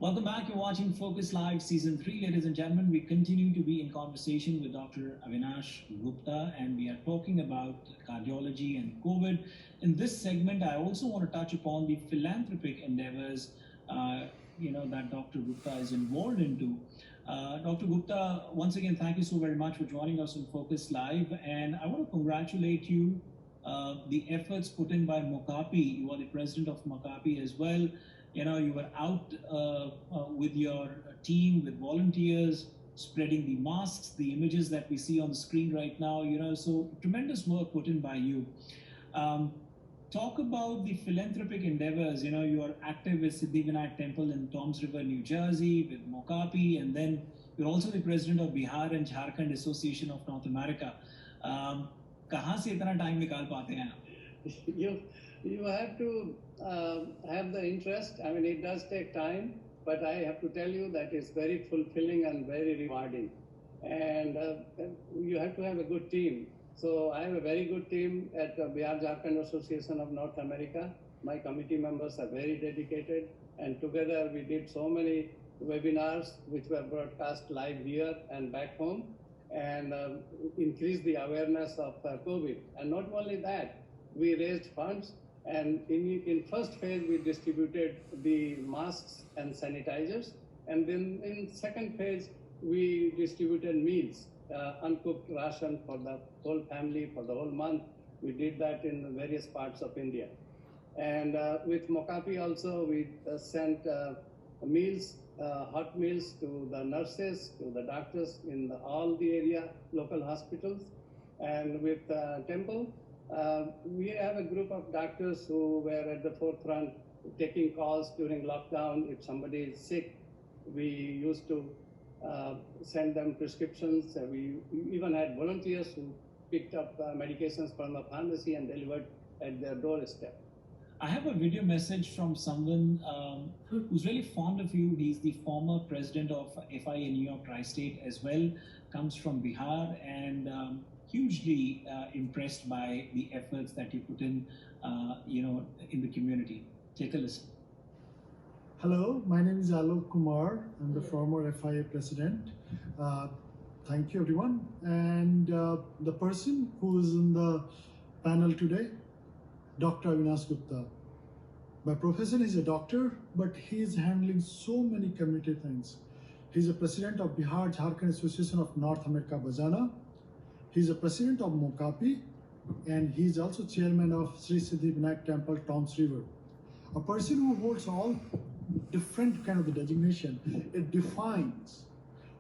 Welcome back. You're watching Focus Live Season 3. Ladies and gentlemen, we continue to be in conversation with Dr. Avinash Gupta, and we are talking about cardiology and COVID. In this segment, I also want to touch upon the philanthropic endeavors that Dr. Gupta is involved into. Dr. Gupta, once again, thank you so very much for joining us on Focus Live, and I want to congratulate you. The efforts put in by Mokapi, you are the president of Mokapi as well. You were out with your team, with volunteers, spreading the masks, the images that we see on the screen right now, so tremendous work put in by you. Talk about the philanthropic endeavors. You are active with Siddhivinayak Temple in Toms River, New Jersey, with Mokapi, and then you're also the president of Bihar and Jharkhand Association of North America. कहाँ से इतना time निकाल पाते हैं आप? You have to have the interest. I mean, it does take time, but I have to tell you that it's very fulfilling and very rewarding. And you have to have a good team. So I have a very good team at Bihar Jharkhand Association of North America. My committee members are very dedicated, and together we did so many webinars which were broadcast live here and back home, and increased the awareness of COVID. And not only that, we raised funds, and in first phase we distributed the masks and sanitizers, and then in second phase we distributed meals, uncooked ration for the whole family for the whole month. We did that in various parts of India. And with Mokapi also we sent meals, hot meals to the nurses, to the doctors in all the area, local hospitals. And with Temple, we have a group of doctors who were at the forefront taking calls during lockdown. If somebody is sick, we used to send them prescriptions. We even had volunteers who picked up medications from the pharmacy and delivered at their doorstep. I have a video message from someone who's really fond of you. He's the former president of FIA New York Tri-State as well, comes from Bihar, and hugely impressed by the efforts that you put in, in the community. Take a listen. Hello, my name is Alok Kumar. I'm the former FIA president. Thank you, everyone. And the person who is in the panel today, Dr. Avinash Gupta. By profession, he's a doctor, but he is handling so many community things. He's a president of Bihar Jharkhand Association of North America, Bazana. He's a president of Mokapi, and he's also chairman of Sri Siddhivinayak Temple, Toms River. A person who holds all different kind of the designation. It defines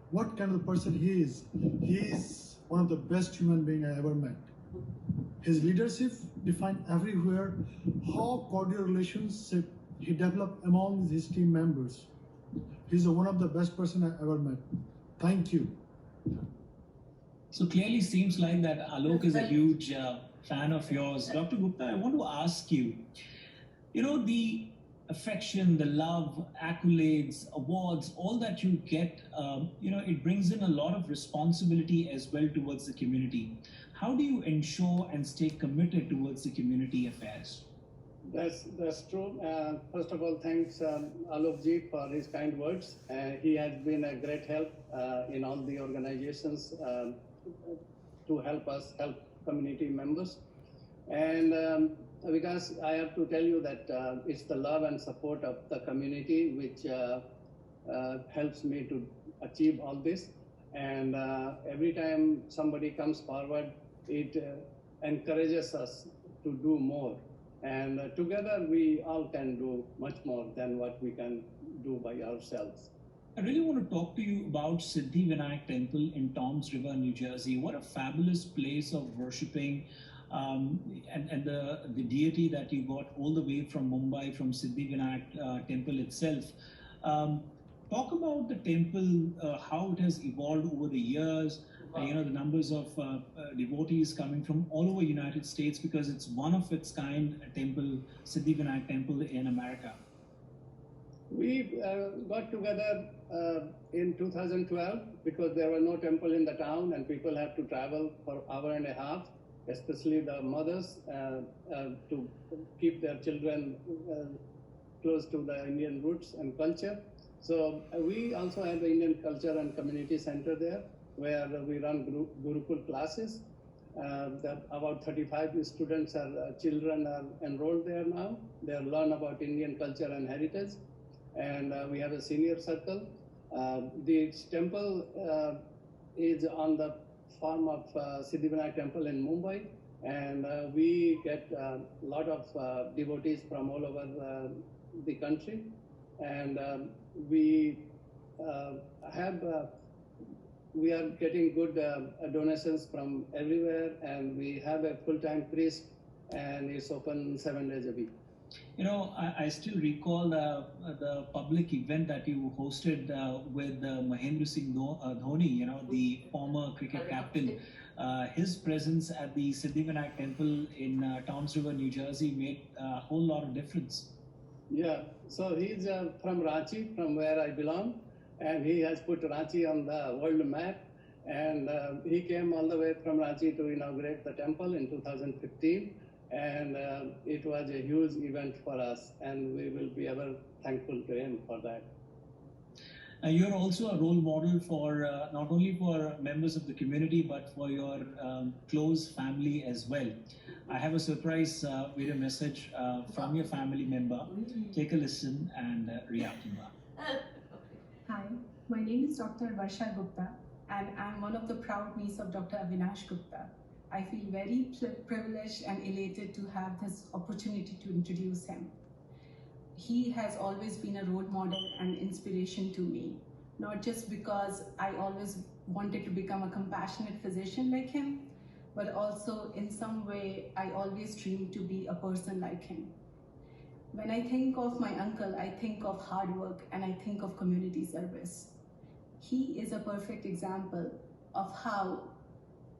what kind of person he is. He is one of the best human beings I ever met. His leadership defined everywhere how cordial relationship he developed among his team members. He's one of the best person I ever met. Thank you. So clearly seems like that Alok is a huge fan of yours. Dr. Gupta, I want to ask you, the affection, the love, accolades, awards, all that you get, it brings in a lot of responsibility as well towards the community. How do you ensure and stay committed towards the community affairs? That's true. First of all, thanks Alok ji for his kind words. He has been a great help in all the organizations to help us help community members. And because I have to tell you that it's the love and support of the community which helps me to achieve all this. And every time somebody comes forward, it encourages us to do more. And together we all can do much more than what we can do by ourselves. I really want to talk to you about Siddhivinayak Temple in Toms River, New Jersey. What a fabulous place of worshipping, and the deity that you got all the way from Mumbai, from Siddhivinayak Temple itself. Talk about the temple, how it has evolved over the years, the numbers of devotees coming from all over United States, because it's one of its kind temple, Siddhivinayak Temple in America. We got together in 2012 because there were no temple in the town and people had to travel for an hour and a half, especially the mothers, to keep their children close to the Indian roots and culture. So we also have the Indian Culture and Community Center there, where we run Gurukul classes. About 35 students children are enrolled there now. They learn about Indian culture and heritage. And we have a senior circle. The temple is on the form of Siddhivinayak temple in Mumbai. And we get a lot of devotees from all over the country. And we are getting good donations from everywhere, and we have a full-time priest, and it's open 7 days a week. You know, I still recall the public event that you hosted with Mahendra Singh Dhoni, you know, the former cricket captain. His presence at the Siddhivinayak temple in Towns River, New Jersey made a whole lot of difference. Yeah, so he's from Ranchi, from where I belong, and he has put Ranchi on the world map. And he came all the way from Ranchi to inaugurate the temple in 2015. And it was a huge event for us, and we will be ever thankful to him for that. You're also a role model for not only for members of the community, but for your close family as well. I have a surprise video message from your family member. Take a listen and react to that. Hi, my name is Dr. Varsha Gupta, and I'm one of the proud niece of Dr. Avinash Gupta. I feel very privileged and elated to have this opportunity to introduce him. He has always been a role model and inspiration to me, not just because I always wanted to become a compassionate physician like him, but also in some way I always dreamed to be a person like him. When I think of my uncle, I think of hard work and I think of community service. He is a perfect example of how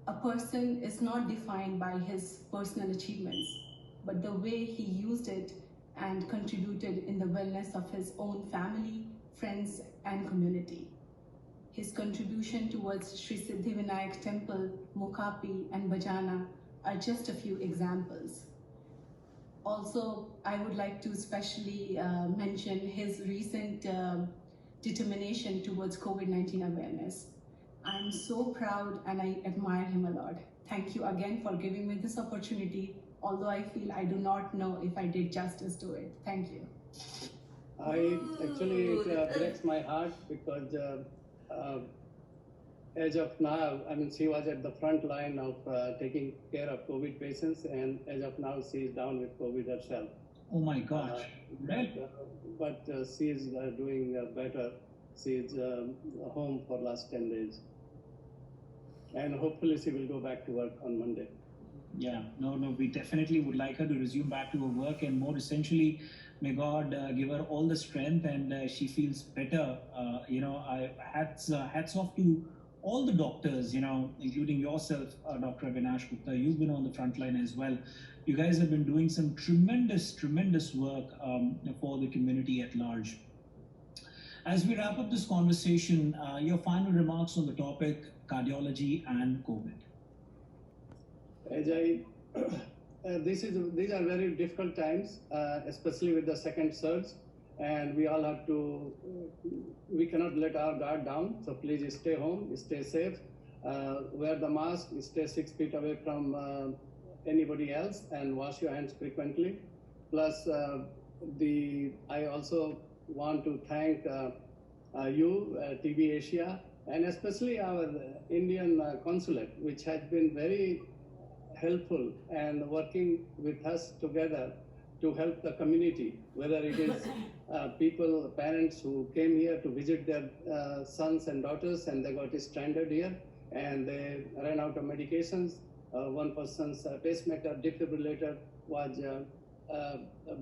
a person is not defined by his personal achievements, but the way he used it and contributed in the wellness of his own family, friends, and community. His contribution towards Sri Siddhivinayak Temple, Mokapi, and Bajana are just a few examples. Also, I would like to especially mention his recent determination towards COVID-19 awareness. I'm so proud and I admire him a lot. Thank you again for giving me this opportunity, although I feel I do not know if I did justice to it. Thank you. It breaks my heart because as of now, I mean, she was at the front line of taking care of COVID patients, and as of now, she is down with COVID herself. Oh my gosh. But she is doing better. She is home for last 10 days. And hopefully she will go back to work on Monday. Yeah, no, we definitely would like her to resume back to her work, and more essentially, may God give her all the strength and she feels better. Hats off to all the doctors, including yourself, Dr. Avinash Gupta. You've been on the front line as well. You guys have been doing some tremendous work for the community at large. As we wrap up this conversation, your final remarks on the topic, cardiology and COVID. These are very difficult times, especially with the second surge, and we all have to, we cannot let our guard down, so please stay home, stay safe, wear the mask, stay 6 feet away from anybody else, and wash your hands frequently. Plus, I also want to thank you, TB Asia, and especially our Indian consulate, which has been very helpful and working with us together to help the community, whether it is parents who came here to visit their sons and daughters and they got stranded here and they ran out of medications. One person's pacemaker defibrillator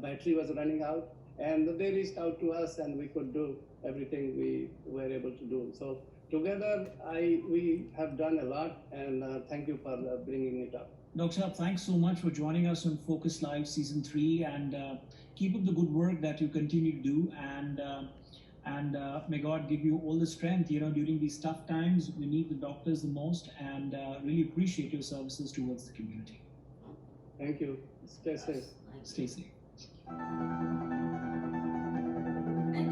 battery was running out, and they reached out to us and we could do everything we were able to do. So together, we have done a lot, and thank you for bringing it up. Dr. Saab, thanks so much for joining us on Focus Live Season 3, and keep up the good work that you continue to do, and may God give you all the strength. During these tough times, we need the doctors the most, and really appreciate your services towards the community. Thank you. Stay safe. Stay safe. Ay,